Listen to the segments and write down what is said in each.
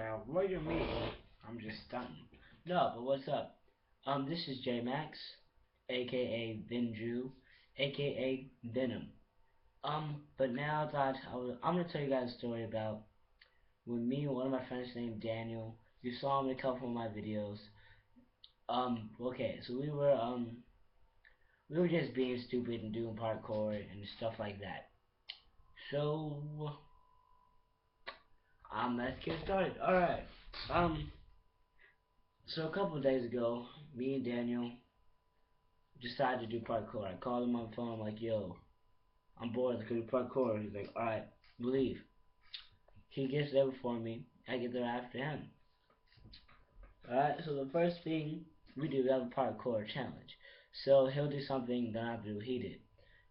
Now look at me. I'm just stunting. No, but what's up? This is J Max, aka Vinju, aka Venom. But now that I'm gonna tell you guys a story about when me and one of my friends named Daniel. You saw him in a couple of my videos. Okay, so we were just being stupid and doing parkour and stuff like that. So let's get started. All right. Um, so a couple of days ago, me and Daniel decided to do parkour. I called him on the phone. I'm like, yo, I'm bored. Let's go do parkour. He's like, alright, leave. He gets there before me. I get there after him. Alright, so the first thing we do, we have a parkour challenge. So he'll do something that I have to do what he did.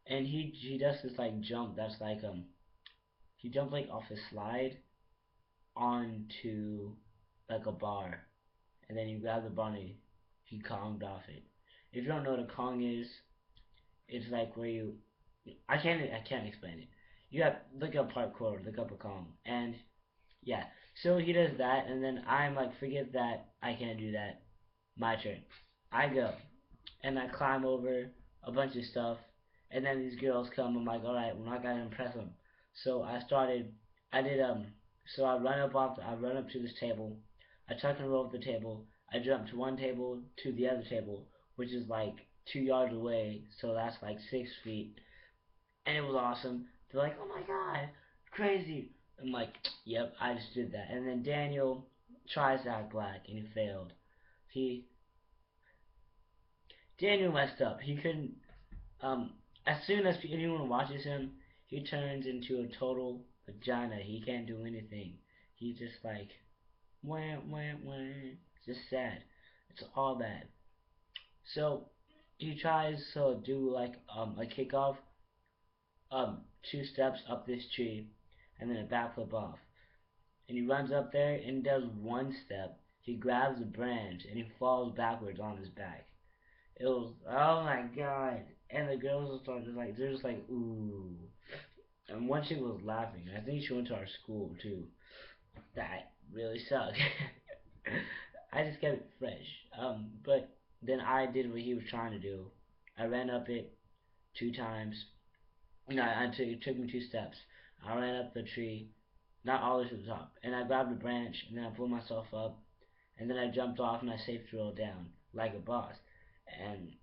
And he does this like jump that's like he jumped like off a slide onto like a bar. And then he grabbed the bar and he konged off it. If you don't know what a kong is, it's like where you I can't explain it. You have look up parkour, look up a Kong, and yeah. So he does that, and then I'm like, forget that, I can't do that. My turn. I go, and I climb over a bunch of stuff, and then these girls come. I'm like, all right, we're not gonna impress them. So I did so I run up to this table, I tuck and roll up the table, I jump to one table to the other table, which is like 2 yards away, so that's like 6 feet, and it was awesome. They're like, "Oh my god, crazy!" I'm like, "Yep, I just did that." And then Daniel tries to act black, and he failed. He Daniel messed up. He couldn't. As soon as anyone watches him, he turns into a total vagina. He can't do anything. He's just like, wah wah wah. Just sad. It's all bad. So he tries to do like a kickoff, 2 steps up this tree, and then a backflip off. And he runs up there and does one step. He grabs a branch and he falls backwards on his back. It was, oh my god. And the girls will start just like, they're just like, ooh. And one chick was laughing. I think she went to our school too. That really sucked. I just kept it fresh. But then I did what he was trying to do. I ran up it 2 times. No, it took me 2 steps. I ran up the tree, not all the way to the top, and I grabbed a branch, and then I pulled myself up, and then I jumped off and I safety rolled down like a boss. And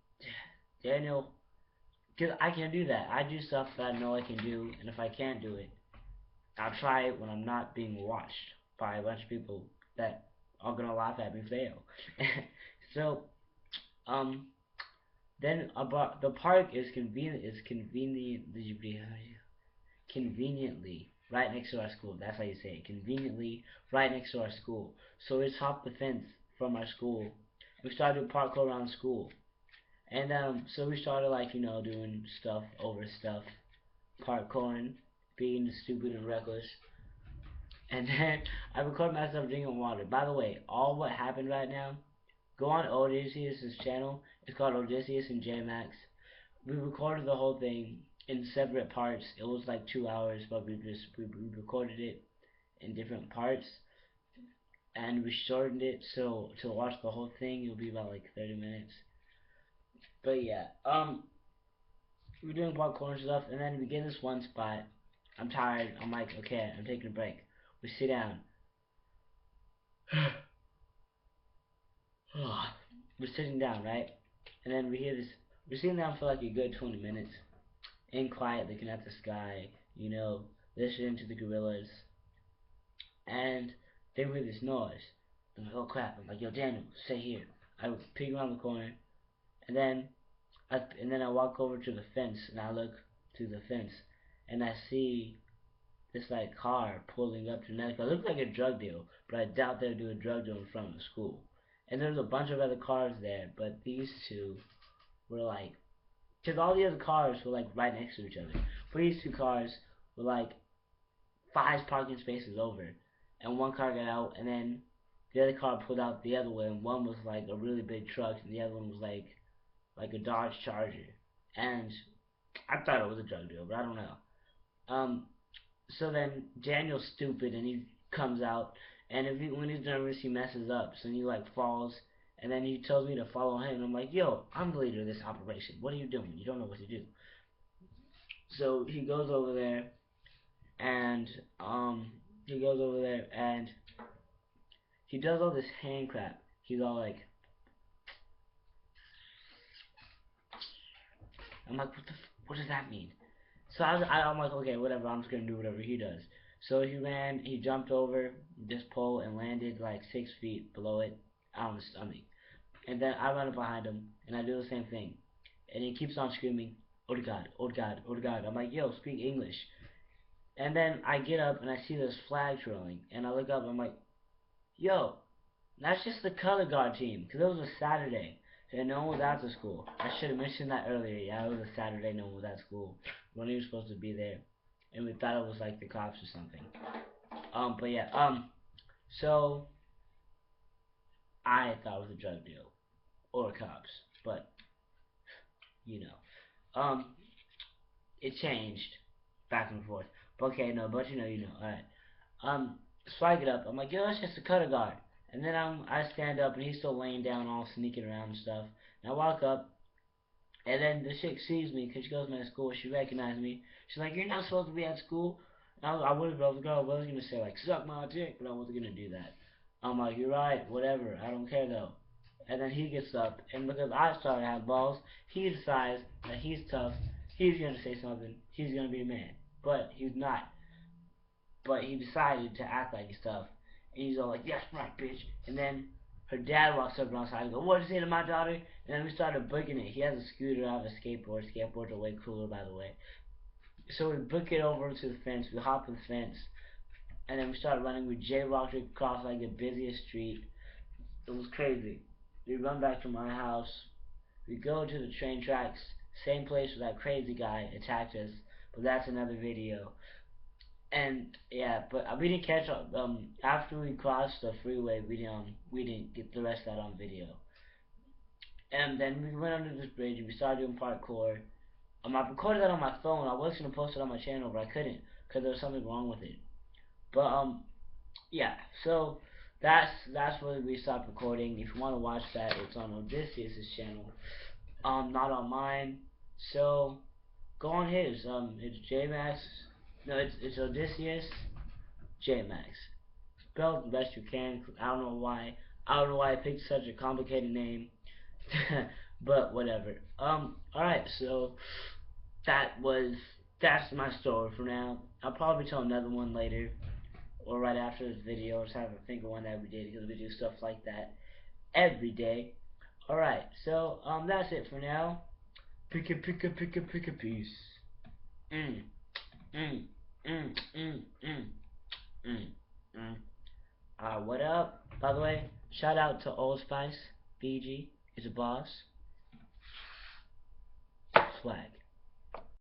Daniel, cause I can do that. I do stuff that I know I can do, and if I can't do it, I'll try it when I'm not being watched by a bunch of people that are gonna laugh at me fail. So, um, then about the park conveniently right next to our school. That's how you say it. Conveniently right next to our school. So we hopped the fence from our school. We started doing parkour around school. And so we started like, doing stuff over stuff, parkouring, being stupid and reckless. And then I recorded myself drinking water. By the way, all what happened right now, go on Odysseus' channel. It's called Odysseus and J Max. We recorded the whole thing in separate parts. It was like 2 hours, but we recorded it in different parts, and we shortened it so to watch the whole thing it'll be about like 30 minutes. But yeah, we're doing parkour and stuff, and then we get this one spot. I'm tired. I'm like, okay, I'm taking a break. We sit down. We're sitting down, right? And then we hear this. We're sitting down for like a good 20 minutes, in quiet, looking at the sky, listening to the gorillas. And then we hear this noise. I'm like, oh crap. I'm like, yo, Daniel, stay here. I peek around the corner, and then I walk over to the fence, and I look through the fence, and I see this like car pulling up to another car. It looked like a drug deal, but I doubt they'd do a drug deal in front of the school. And there's a bunch of other cars there, but these two were like, because all the other cars were like right next to each other. But these two cars were like 5 parking spaces over, and one car got out, and then the other car pulled out the other way, and one was like a really big truck, and the other one was like a Dodge Charger. And I thought it was a drug deal, but I don't know. So then Daniel's stupid, and he comes out, And if he, when he's nervous, he messes up. So he like falls, and then he tells me to follow him. And I'm like, yo, I'm the leader of this operation. What are you doing? You don't know what to do. So he goes over there, and he goes over there, and he does all this hand clap. He's all like, I'm like, what does that mean? So I'm like, okay, whatever. I'm just gonna do whatever he does. So he ran. He jumped over this pole and landed like 6 feet below it on his stomach. And then I run up behind him and I do the same thing. And he keeps on screaming, "Oh God, oh God, oh God!" I'm like, "Yo, speak English." And then I get up and I see this flag trailing, and I look up. And I'm like, "Yo, that's just the color guard team, because it was a Saturday, and no one was out to school." I should have mentioned that earlier. Yeah, it was a Saturday, no one was at school. When he was supposed to be there, and we thought it was like the cops or something. But yeah, so I thought it was a drug deal or cops, but you know, it changed back and forth. But okay, no, but you know, alright. So I get up. I'm like, yo, that's just a cutter guard. And then I stand up, and he's still laying down, all sneaking around and stuff. And I walk up, and then the chick sees me because she goes to my school. She recognized me. She's like, "You're not supposed to be at school." And I would have, I was gonna say like, "Suck my dick," but I wasn't gonna do that. I'm like, "You're right, whatever. I don't care though." And then he gets up, and because I started to have balls, he decides that he's tough. He's gonna say something. He's gonna be a man, but he's not. But he decided to act like he's tough. And he's all like, "Yes, right, bitch." And then her dad walks up outside and goes, "What did you say to my daughter?" And then we started booking it. He has a scooter, I have a skateboard. Skateboards are way cooler, by the way. So we book it over to the fence. We hop the fence. And then we started running. We J-rocked across like the busiest street. It was crazy. We run back to my house. We go to the train tracks. Same place where that crazy guy attacked us. But that's another video. And yeah, but we didn't catch up. After we crossed the freeway, we didn't get the rest of that on video. And then we went under this bridge and we started doing parkour. I recorded that on my phone. I was gonna post it on my channel, but I couldn't because there was something wrong with it. But yeah. So that's where we stopped recording. If you want to watch that, it's on Odysseus' channel. Not on mine. So go on his. It's JMax. No, it's Odysseus JMax. Spell the best you can. I don't know why. I don't know why I picked such a complicated name. But whatever. Alright, so that's my story for now. I'll probably tell another one later or right after this video. Just have to think of one every day because we do stuff like that every day. Alright, so that's it for now. Pick a piece. Mm, mm, mm, mm, mm, mm, mm. What up? By the way, shout out to Old Spice. BG is a boss. Swag.